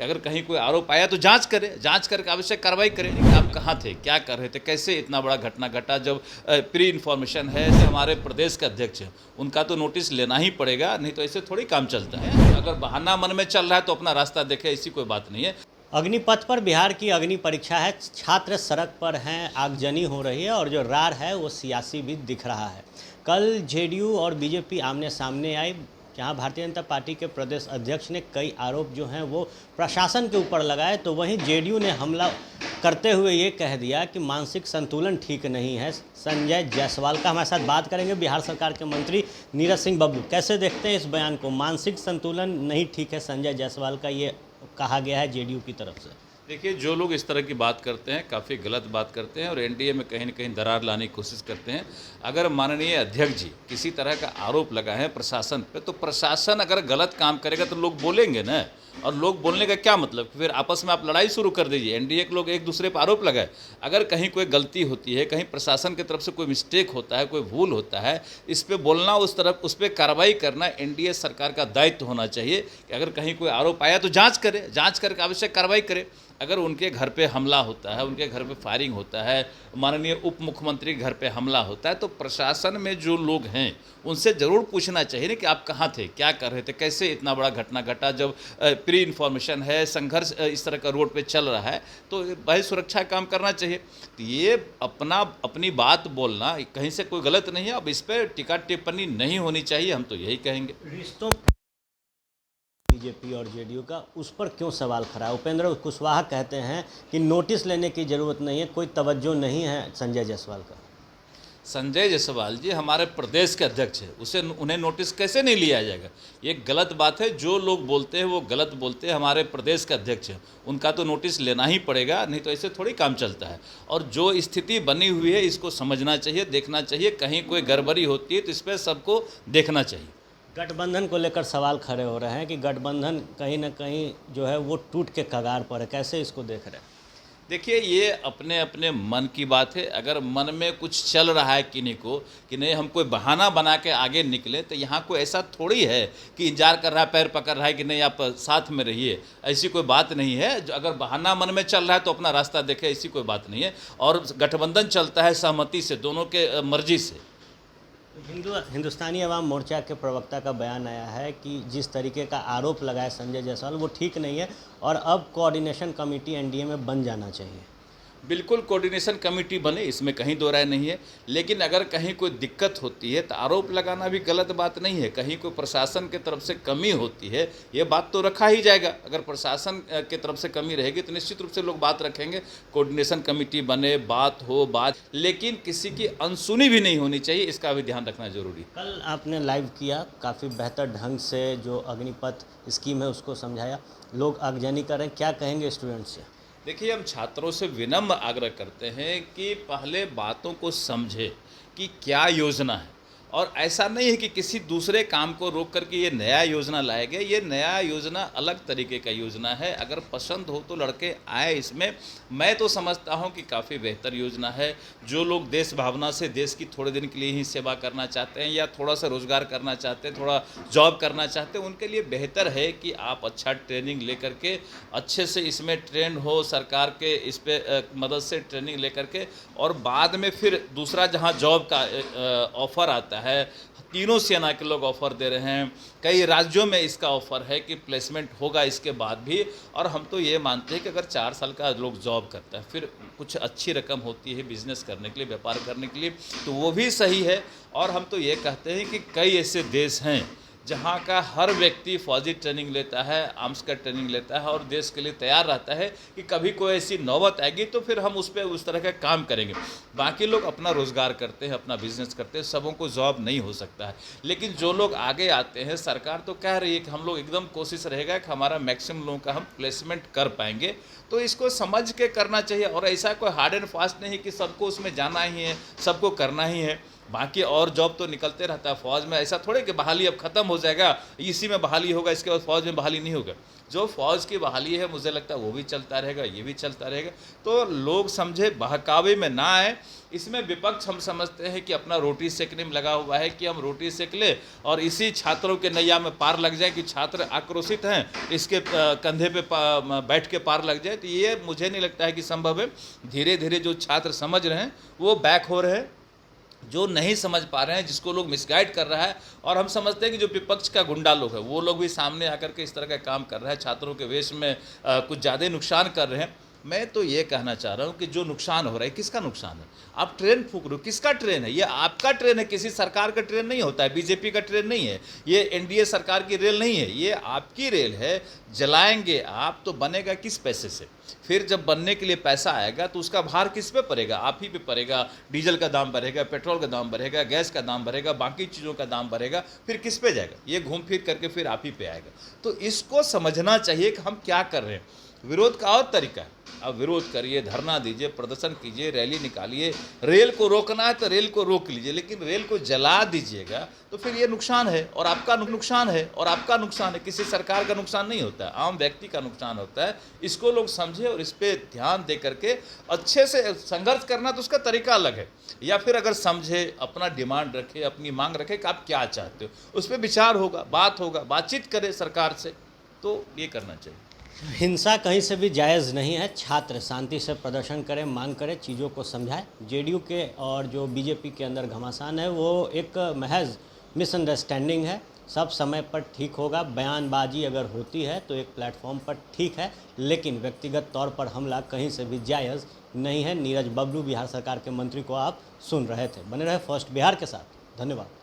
कि अगर कहीं कोई आरोप आया तो जांच करें, जांच करके आवश्यक कार्रवाई करें कि आप कहाँ थे, क्या कर रहे थे, कैसे इतना बड़ा घटना घटा। जब प्री इन्फॉर्मेशन है, जैसे हमारे प्रदेश के अध्यक्ष हैं, उनका तो नोटिस लेना ही पड़ेगा, नहीं तो ऐसे थोड़ी काम चलता है। अगर बहाना मन में चल रहा है तो अपना रास्ता देखे, ऐसी कोई बात नहीं है। अग्निपथ पर बिहार की अग्नि परीक्षा है। छात्र सड़क पर हैं, आगजनी हो रही है और जो रार है वो सियासी भी दिख रहा है। कल जेडीयू और बीजेपी आमने सामने आई, जहां भारतीय जनता पार्टी के प्रदेश अध्यक्ष ने कई आरोप जो हैं वो प्रशासन के ऊपर लगाए, तो वहीं जेडीयू ने हमला करते हुए ये कह दिया कि मानसिक संतुलन ठीक नहीं है। संजय जायसवाल का हमारे साथ बात करेंगे, बिहार सरकार के मंत्री नीरज सिंह बबलू। कैसे देखते हैं इस बयान को? मानसिक संतुलन नहीं ठीक है संजय जायसवाल का, ये कहा गया है जेडीयू की तरफ से। देखिए, जो लोग इस तरह की बात करते हैं काफ़ी गलत बात करते हैं और एनडीए में कहीं न कहीं दरार लाने की कोशिश करते हैं। अगर माननीय अध्यक्ष जी किसी तरह का आरोप लगाए हैं प्रशासन पे, तो प्रशासन अगर गलत काम करेगा तो लोग बोलेंगे ना। और लोग बोलने का क्या मतलब, फिर आपस में आप लड़ाई शुरू कर दीजिए। एनडीए के लोग एक दूसरे पर आरोप लगाए। अगर कहीं कोई गलती होती है, कहीं प्रशासन की तरफ से कोई मिस्टेक होता है, कोई भूल होता है, इस पर बोलना, उस पर कार्रवाई करना एनडीए सरकार का दायित्व होना चाहिए कि अगर कहीं कोई आरोप आया तो जांच करें, जांच करके आवश्यक कार्रवाई करें। अगर उनके घर पे हमला होता है, उनके घर पे फायरिंग होता है, माननीय उप मुख्यमंत्री के घर पे हमला होता है, तो प्रशासन में जो लोग हैं उनसे ज़रूर पूछना चाहिए ना कि आप कहाँ थे, क्या कर रहे थे, कैसे इतना बड़ा घटना घटा। जब प्री इन्फॉर्मेशन है, संघर्ष इस तरह का रोड पे चल रहा है, तो भाई सुरक्षा काम करना चाहिए। तो ये अपनी बात बोलना कहीं से कोई गलत नहीं है। अब इस पर टीका टिप्पणी नहीं होनी चाहिए, हम तो यही कहेंगे। रिश्तों बीजेपी और जेडीयू का, उस पर क्यों सवाल खड़ा है? उपेंद्र कुशवाहा कहते हैं कि नोटिस लेने की ज़रूरत नहीं है, कोई तवज्जो नहीं है संजय जायसवाल का। संजय जायसवाल जी हमारे प्रदेश के अध्यक्ष हैं, उन्हें नोटिस कैसे नहीं लिया जाएगा? ये गलत बात है। जो लोग बोलते हैं वो गलत बोलते हैं। हमारे प्रदेश के अध्यक्ष हैं, उनका तो नोटिस लेना ही पड़ेगा, नहीं तो ऐसे थोड़ी काम चलता है। और जो स्थिति बनी हुई है इसको समझना चाहिए, देखना चाहिए। कहीं कोई गड़बड़ी होती है तो इस पर सबको देखना चाहिए। गठबंधन को लेकर सवाल खड़े हो रहे हैं कि गठबंधन कहीं ना कहीं जो है वो टूट के कगार पर है। कैसे इसको देख रहे हैं? देखिए, ये अपने अपने मन की बात है। अगर मन में कुछ चल रहा है किन्हीं को कि नहीं हम कोई बहाना बना के आगे निकले, तो यहाँ कोई ऐसा थोड़ी है कि इंतजार कर रहा है, पैर पकड़ रहा है कि नहीं आप साथ में रहिए। ऐसी कोई बात नहीं है। जो अगर बहाना मन में चल रहा है तो अपना रास्ता देखे, ऐसी कोई बात नहीं है। और गठबंधन चलता है सहमति से, दोनों के मर्जी से। हिंदुस्तानी अवाम मोर्चा के प्रवक्ता का बयान आया है कि जिस तरीके का आरोप लगाया संजय जायसवाल वो ठीक नहीं है और अब कोऑर्डिनेशन कमेटी एनडीए में बन जाना चाहिए। बिल्कुल कोऑर्डिनेशन कमेटी बने, इसमें कहीं दो राय नहीं है। लेकिन अगर कहीं कोई दिक्कत होती है तो आरोप लगाना भी गलत बात नहीं है। कहीं कोई प्रशासन की तरफ से कमी होती है, ये बात तो रखा ही जाएगा। अगर प्रशासन की तरफ से कमी रहेगी तो निश्चित रूप से लोग बात रखेंगे, कोऑर्डिनेशन कमेटी बने, बात हो बात, लेकिन किसी की अनसुनी भी नहीं होनी चाहिए, इसका भी ध्यान रखना जरूरी। कल आपने लाइव किया, काफ़ी बेहतर ढंग से जो अग्निपथ स्कीम है उसको समझाया। लोग आगजनी कर रहे हैं, क्या कहेंगे स्टूडेंट्स से? देखिए, हम छात्रों से विनम्र आग्रह करते हैं कि पहले बातों को समझे कि क्या योजना है। और ऐसा नहीं है कि किसी दूसरे काम को रोक करके ये नया योजना लाए गए। ये नया योजना अलग तरीके का योजना है। अगर पसंद हो तो लड़के आए इसमें। मैं तो समझता हूँ कि काफ़ी बेहतर योजना है। जो लोग देश भावना से देश की थोड़े दिन के लिए ही सेवा करना चाहते हैं या थोड़ा सा रोज़गार करना चाहते हैं, थोड़ा जॉब करना चाहते हैं, उनके लिए बेहतर है कि आप अच्छा ट्रेनिंग ले करके अच्छे से इसमें ट्रेंड हो, सरकार के इस पर मदद से ट्रेनिंग ले करके, और बाद में फिर दूसरा जहाँ जॉब का ऑफ़र आता है, तीनों सेना के लोग ऑफ़र दे रहे हैं। कई राज्यों में इसका ऑफ़र है कि प्लेसमेंट होगा इसके बाद भी। और हम तो ये मानते हैं कि अगर 4 साल का लोग जॉब करता है, फिर कुछ अच्छी रकम होती है बिज़नेस करने के लिए, व्यापार करने के लिए, तो वो भी सही है। और हम तो ये कहते हैं कि कई ऐसे देश हैं जहाँ का हर व्यक्ति फौजी ट्रेनिंग लेता है, आर्म्स का ट्रेनिंग लेता है और देश के लिए तैयार रहता है कि कभी कोई ऐसी नौबत आएगी तो फिर हम उस पर उस तरह का काम करेंगे। बाकी लोग अपना रोज़गार करते हैं, अपना बिजनेस करते हैं, सबों को जॉब नहीं हो सकता है। लेकिन जो लोग आगे आते हैं, सरकार तो कह रही है कि हम लोग एकदम कोशिश रहेगा कि हमारा मैक्सिमम लोगों का हम प्लेसमेंट कर पाएंगे। तो इसको समझ के करना चाहिए। और ऐसा कोई हार्ड एंड फास्ट नहीं कि सबको उसमें जाना ही है, सबको करना ही है। बाकी और जॉब तो निकलते रहता है फौज में। ऐसा थोड़े कि बहाली अब ख़त्म हो जाएगा, इसी में बहाली होगा, इसके बाद फौज में बहाली नहीं होगा। जो फौज की बहाली है मुझे लगता है वो भी चलता रहेगा, ये भी चलता रहेगा। तो लोग समझे, बहकावे में ना आए। इसमें विपक्ष हम समझते हैं कि अपना रोटी सेकने में लगा हुआ है कि हम रोटी सेक ले और इसी छात्रों के नैया में पार लग जाए, कि छात्र आक्रोशित हैं इसके कंधे पे बैठ के पार लग जाए। तो ये मुझे नहीं लगता है कि संभव है। धीरे धीरे जो छात्र समझ रहे हैं वो बैक हो रहे हैं, जो नहीं समझ पा रहे हैं, जिसको लोग मिसगाइड कर रहा है, और हम समझते हैं कि जो विपक्ष का गुंडा लोग है वो लोग भी सामने आकर के इस तरह का काम कर रहा है, छात्रों के वेश में कुछ ज़्यादा नुकसान कर रहे हैं। मैं तो ये कहना चाह रहा हूँ कि जो नुकसान हो रहा है, किसका नुकसान है? आप ट्रेन फूंक रहे हो, किसका ट्रेन है? ये आपका ट्रेन है, किसी सरकार का ट्रेन नहीं होता है, बीजेपी का ट्रेन नहीं है, ये एनडीए सरकार की रेल नहीं है, ये आपकी रेल है। जलाएंगे आप तो बनेगा किस पैसे से? फिर जब बनने के लिए पैसा आएगा तो उसका भार किस पे पड़ेगा? आप ही पे पड़ेगा। डीजल का दाम बढ़ेगा, पेट्रोल का दाम बढ़ेगा, गैस का दाम बढ़ेगा, बाकी चीज़ों का दाम बढ़ेगा, फिर किस पे जाएगा? ये घूम फिर करके फिर आप ही पे आएगा। तो इसको समझना चाहिए कि हम क्या कर रहे हैं। विरोध का और तरीका है, अब विरोध करिए, धरना दीजिए, प्रदर्शन कीजिए, रैली निकालिए। रेल को रोकना है तो रेल को रोक लीजिए, लेकिन रेल को जला दीजिएगा तो फिर ये नुकसान है, और आपका नुकसान है, और आपका नुकसान है। किसी सरकार का नुकसान नहीं होता है, आम व्यक्ति का नुकसान होता है। इसको लोग समझे और इस पर ध्यान दे करके अच्छे से संघर्ष करना, तो उसका तरीका अलग है। या फिर अगर समझे, अपना डिमांड रखे, अपनी मांग रखे कि आप क्या चाहते हो, उस पर विचार होगा, बात होगा, बातचीत करें सरकार से, तो ये करना चाहिए। हिंसा कहीं से भी जायज़ नहीं है। छात्र शांति से प्रदर्शन करें, मांग करें, चीज़ों को समझाएं। जेडीयू के और जो बीजेपी के अंदर घमासान है वो एक महज मिसअंडरस्टैंडिंग है। सब समय पर ठीक होगा। बयानबाजी अगर होती है तो एक प्लेटफॉर्म पर ठीक है, लेकिन व्यक्तिगत तौर पर हमला कहीं से भी जायज़ नहीं है। नीरज बबलू, बिहार सरकार के मंत्री को आप सुन रहे थे। बने रहे फर्स्ट बिहार के साथ। धन्यवाद।